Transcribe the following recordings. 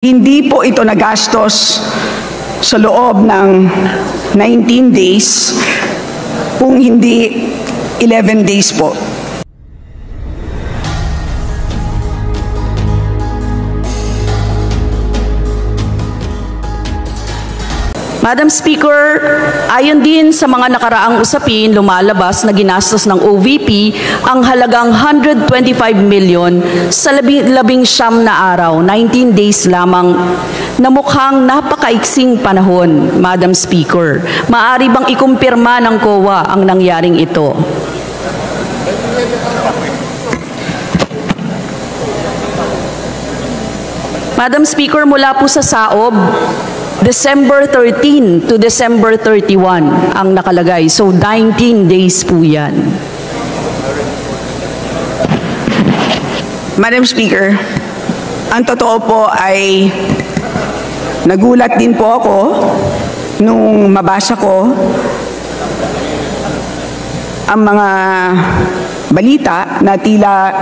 Hindi po ito nagastos sa loob ng 19 days, kung hindi 11 days po. Madam Speaker, ayon din sa mga nakaraang usapin, lumalabas na ginastos ng OVP ang halagang 125 million sa labing siyam na araw, 19 days lamang, na mukhang napakaiksing panahon, Madam Speaker. Maaari bang ikumpirma ng COA ang nangyaring ito? Madam Speaker, mula po sa SAOB, December 13 to December 31 ang nakalagay. So 19 days po yan. Madam Speaker, ang totoo po ay nagulat din po ako nung mabasa ko ang mga balita na tila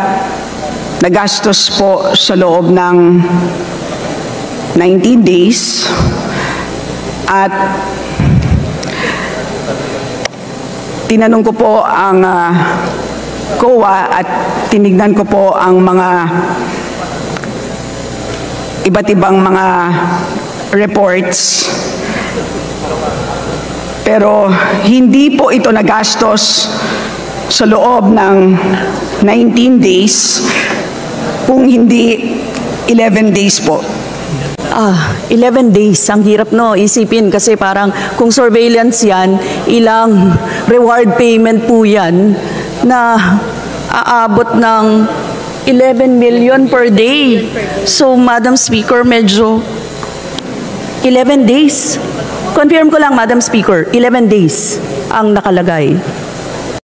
nagastos po sa loob ng 19 days. At tinanong ko po ang COA at tinignan ko po ang mga iba't ibang mga reports. Pero hindi po ito nagastos sa loob ng 19 days, kung hindi 11 days po. 11 days. Ang hirap no, isipin kasi parang kung surveillance yan, ilang reward payment po yan na aabot ng 11 million per day. So, Madam Speaker, medyo 11 days. Confirm ko lang, Madam Speaker, 11 days ang nakalagay.